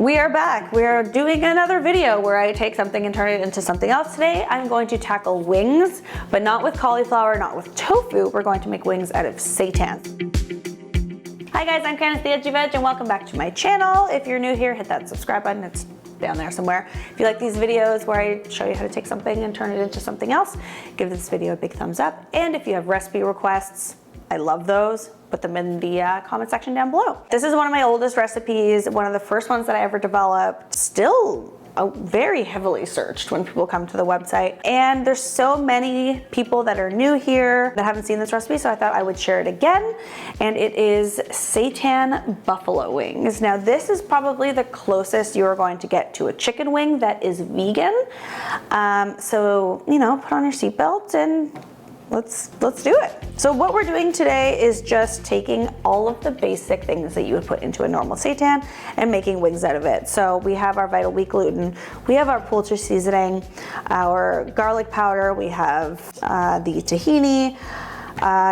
We are back. We are doing another video where I take something and turn it into something else. Today I'm going to tackle wings, but not with cauliflower, not with tofu. We're going to make wings out of seitan. Hi guys, I'm Candace the Edgy Veg and welcome back to my channel. If you're new here, hit that subscribe button. It's down there somewhere. If you like these videos where I show you how to take something and turn it into something else, give this video a big thumbs up. And if you have recipe requests, I love those. Put them in the comment section down below. This is one of my oldest recipes, one of the first ones that I ever developed. Still very heavily searched when people come to the website. And there's so many people that are new here that haven't seen this recipe, so I thought I would share it again. And it is seitan buffalo wings. Now this is probably the closest you're going to get to a chicken wing that is vegan. So, you know, put on your seatbelt and let's do it. So what we're doing today is just taking all of the basic things that you would put into a normal seitan and making wings out of it. So we have our vital wheat gluten, we have our poultry seasoning, our garlic powder, we have the tahini,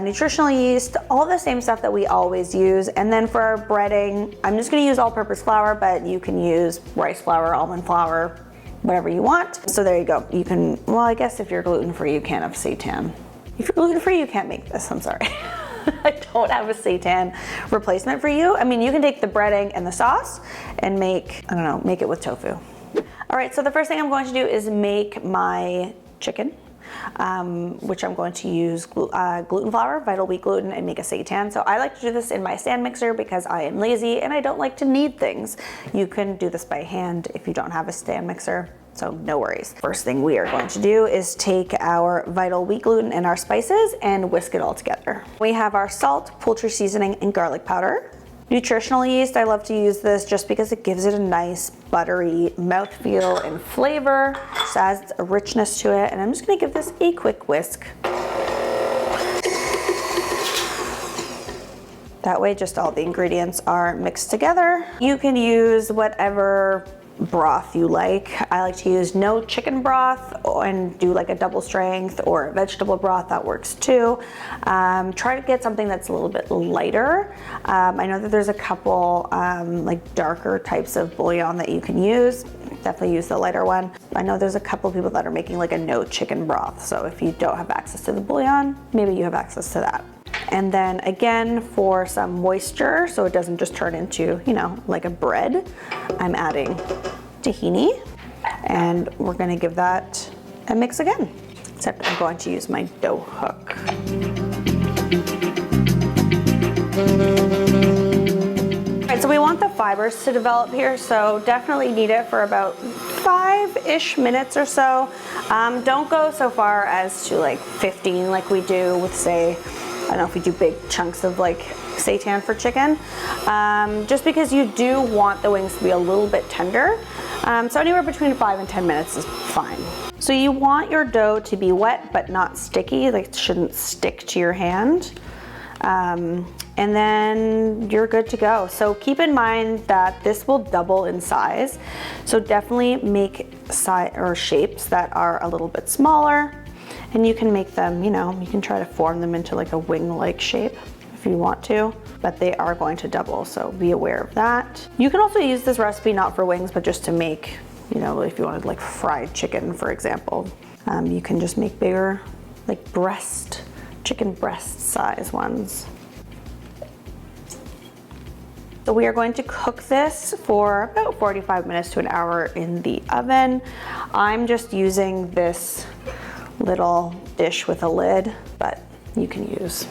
nutritional yeast, all the same stuff that we always use. And then for our breading, I'm just gonna use all-purpose flour, but you can use rice flour, almond flour, whatever you want. So there you go. You can, well, I guess if you're gluten-free, you can't have seitan. If you're gluten-free, you can't make this, I'm sorry. I don't have a seitan replacement for you. I mean, you can take the breading and the sauce and make, I don't know, make it with tofu. All right, so the first thing I'm going to do is make my chicken, which I'm going to use gluten flour, vital wheat gluten, and make a seitan. So I like to do this in my stand mixer because I am lazy and I don't like to knead things. You can do this by hand if you don't have a stand mixer. So no worries. First thing we are going to do is take our vital wheat gluten and our spices and whisk it all together. We have our salt, poultry seasoning, and garlic powder. Nutritional yeast, I love to use this just because it gives it a nice buttery mouthfeel and flavor. Just adds a richness to it. And I'm just gonna give this a quick whisk. That way just all the ingredients are mixed together. You can use whatever broth you like. I like to use no chicken broth and do like a double strength, or a vegetable broth, that works too. Try to get something that's a little bit lighter. I know that there's a couple like darker types of bouillon that you can use. Definitely use the lighter one. I know there's a couple people that are making like a no chicken broth, so if you don't have access to the bouillon, maybe you have access to that. And then again, for some moisture, so it doesn't just turn into, you know, like a bread, I'm adding tahini, and we're gonna give that a mix again, except I'm going to use my dough hook. All right, so we want the fibers to develop here, so definitely knead it for about 5-ish minutes or so. Don't go so far as to like 15 like we do with, say, I don't know if we do big chunks of like seitan for chicken, just because you do want the wings to be a little bit tender. So anywhere between 5 and 10 minutes is fine. So you want your dough to be wet but not sticky, like it shouldn't stick to your hand. And then you're good to go. So keep in mind that this will double in size. So definitely make shapes that are a little bit smaller. And you can make them, you know, you can try to form them into like a wing-like shape if you want to, but they are going to double, so be aware of that. You can also use this recipe not for wings, but just to make, you know, if you wanted like fried chicken, for example. You can just make bigger, like chicken breast size ones. So we are going to cook this for about 45 minutes to an hour in the oven. I'm just using this little dish with a lid, but you can use,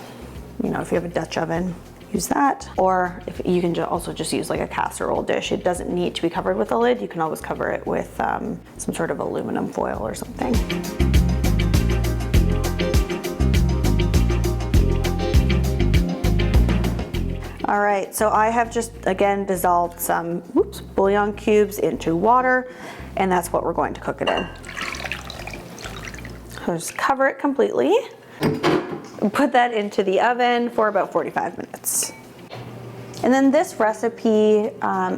you know, if you have a Dutch oven, use that. Or if you can also just use like a casserole dish. It doesn't need to be covered with a lid. You can always cover it with some sort of aluminum foil or something. All right, so I have just, again, dissolved some bouillon cubes into water, and that's what we're going to cook it in. So just cover it completely and put that into the oven for about 45 minutes. And then this recipe,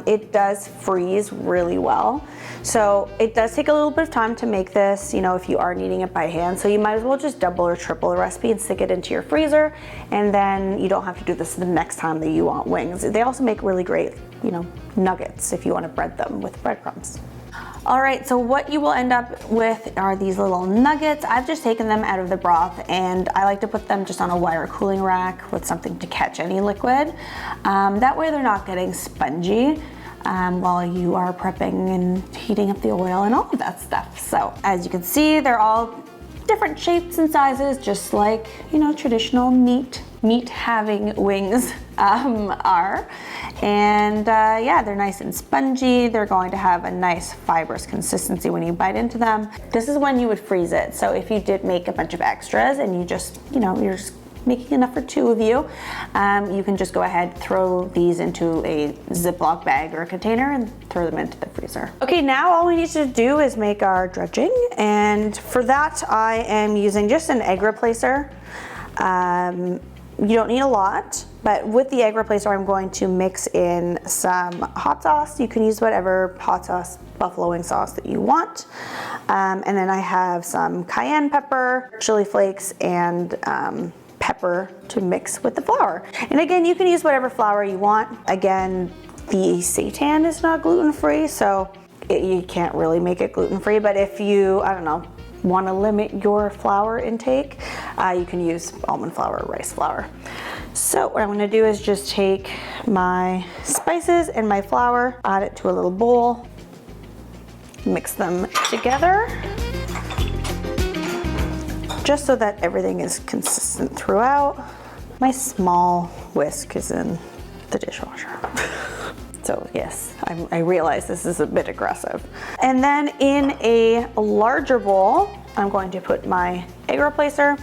it does freeze really well. So it does take a little bit of time to make this, you know, if you are kneading it by hand. So you might as well just double or triple the recipe and stick it into your freezer. And then you don't have to do this the next time that you want wings. They also make really great, you know, nuggets if you want to bread them with breadcrumbs. All right, so what you will end up with are these little nuggets. I've just taken them out of the broth, and I like to put them just on a wire cooling rack with something to catch any liquid. That way they're not getting spongy while you are prepping and heating up the oil and all of that stuff. So as you can see, they're all different shapes and sizes, just like, you know, traditional meat having wings are. And yeah, they're nice and spongy. They're going to have a nice fibrous consistency when you bite into them. This is when you would freeze it. So if you did make a bunch of extras and you just, you know, you're just making enough for 2 of you, you can just go ahead, throw these into a Ziploc bag or a container and throw them into the freezer. Okay, now all we need to do is make our dredging. And for that, I am using just an egg replacer. You don't need a lot, but with the egg replacer, I'm going to mix in some hot sauce. You can use whatever hot sauce, buffalo wing sauce that you want. And then I have some cayenne pepper, chili flakes, and pepper to mix with the flour. And again, you can use whatever flour you want. Again, the seitan is not gluten-free, so you can't really make it gluten-free, but if you, I don't know, want to limit your flour intake, you can use almond flour or rice flour. So what I'm going to do is just take my spices and my flour, add it to a little bowl, mix them together, just so that everything is consistent throughout. My small whisk is in the dishwasher. So yes, I realize this is a bit aggressive. And then in a larger bowl, I'm going to put my egg replacer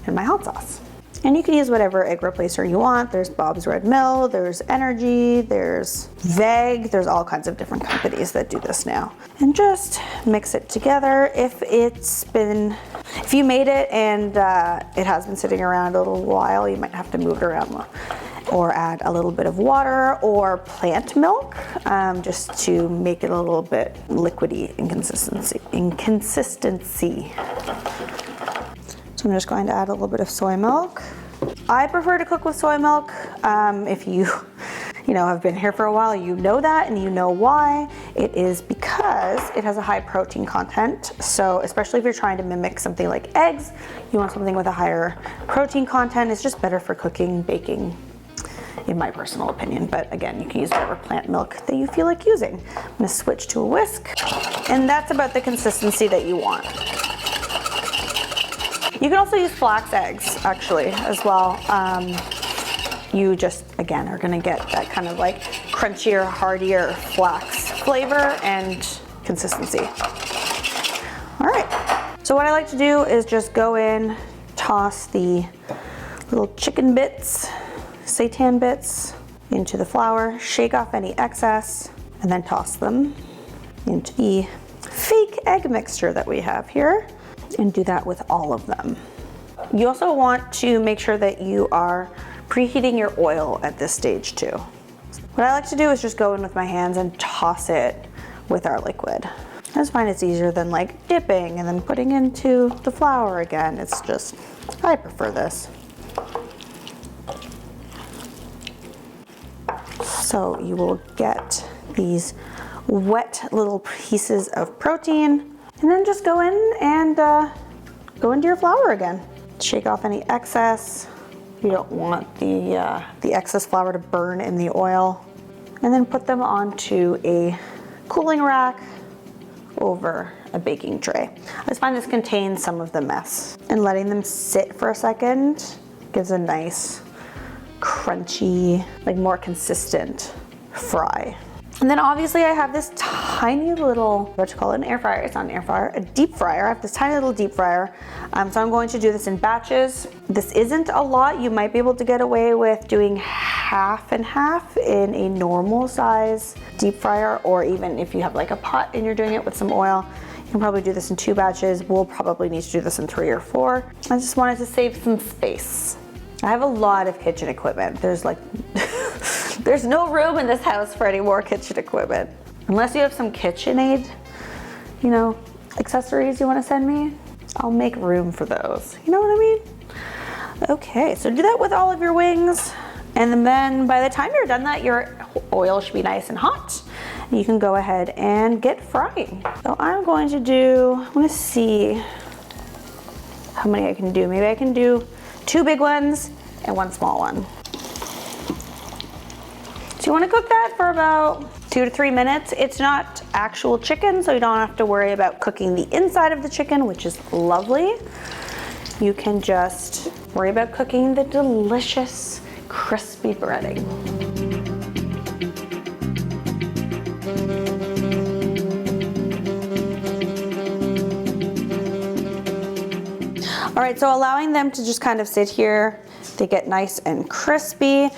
and my hot sauce. And you can use whatever egg replacer you want. There's Bob's Red Mill, there's Energy, there's Veg, there's all kinds of different companies that do this now. And just mix it together. If you made it and it has been sitting around a little while, you might have to move it around more, or add a little bit of water or plant milk, just to make it a little bit liquidy in consistency. So I'm just going to add a little bit of soy milk. I prefer to cook with soy milk. If you have been here for a while, you know that, and you know why. It is because it has a high protein content. So especially if you're trying to mimic something like eggs, you want something with a higher protein content. It's just better for cooking, baking, in my personal opinion. But again, you can use whatever plant milk that you feel like using. I'm gonna switch to a whisk, and that's about the consistency that you want. You can also use flax eggs, actually, as well. You just, again, are gonna get that kind of like crunchier, heartier flax flavor and consistency. All right, so what I like to do is just go in, toss the little chicken bits, seitan bits into the flour, shake off any excess, and then toss them into the fake egg mixture that we have here, and do that with all of them. You also want to make sure that you are preheating your oil at this stage too. What I like to do is just go in with my hands and toss it with our liquid. I just find it's easier than like dipping and then putting into the flour again. It's just, I prefer this. So you will get these wet little pieces of protein, and then just go in and go into your flour again. Shake off any excess. You don't want the excess flour to burn in the oil. And then put them onto a cooling rack over a baking tray. I just find this contains some of the mess. And letting them sit for a second gives a nice, crunchy, like more consistent fry. And then obviously I have this tiny little, what you call it, an air fryer. It's not an air fryer, a deep fryer. I have this tiny little deep fryer. So I'm going to do this in batches. This isn't a lot. You might be able to get away with doing half and half in a normal size deep fryer, or even if you have like a pot and you're doing it with some oil, you can probably do this in 2 batches. We'll probably need to do this in 3 or 4. I just wanted to save some space. I have a lot of kitchen equipment. There's like, there's no room in this house for any more kitchen equipment. Unless you have some KitchenAid, accessories you want to send me, I'll make room for those. You know what I mean? Okay, so do that with all of your wings. And then by the time you're done that, your oil should be nice and hot. You can go ahead and get frying. So I'm going to see how many I can do. Maybe I can do 2 big ones and 1 small one. So you want to cook that for about 2 to 3 minutes. It's not actual chicken, so you don't have to worry about cooking the inside of the chicken, which is lovely. You can just worry about cooking the delicious, crispy breading. All right, so allowing them to just kind of sit here, they get nice and crispy.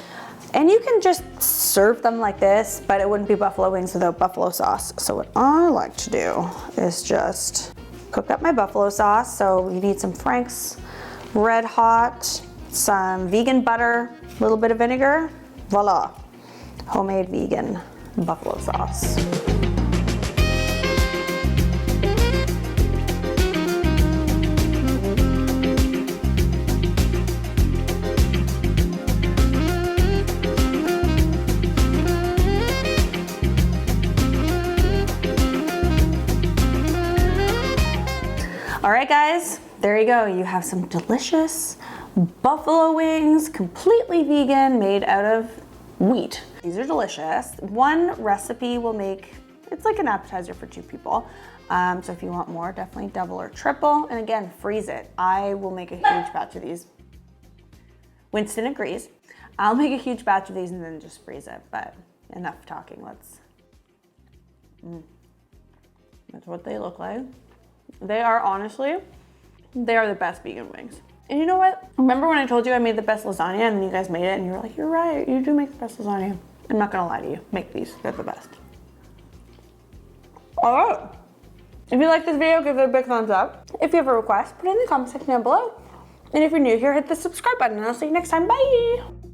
And you can just serve them like this, but it wouldn't be buffalo wings without buffalo sauce. So what I like to do is just cook up my buffalo sauce. So you need some Frank's Red Hot, some vegan butter, a little bit of vinegar. Voila, homemade vegan buffalo sauce. All right, guys, there you go. You have some delicious buffalo wings, completely vegan, made out of wheat. These are delicious. One recipe will make, it's like an appetizer for 2 people. So if you want more, definitely double or triple. And again, freeze it. I will make a huge batch of these. Winston agrees. I'll make a huge batch of these and then just freeze it, but enough talking, let's. That's what they look like. They are honestly, they are the best vegan wings. And you know what? Remember when I told you I made the best lasagna and then you guys made it and you were like, you're right, you do make the best lasagna. I'm not gonna lie to you, make these, they're the best. All right. If you like this video, give it a big thumbs up. If you have a request, put it in the comment section down below. And if you're new here, hit the subscribe button and I'll see you next time, bye.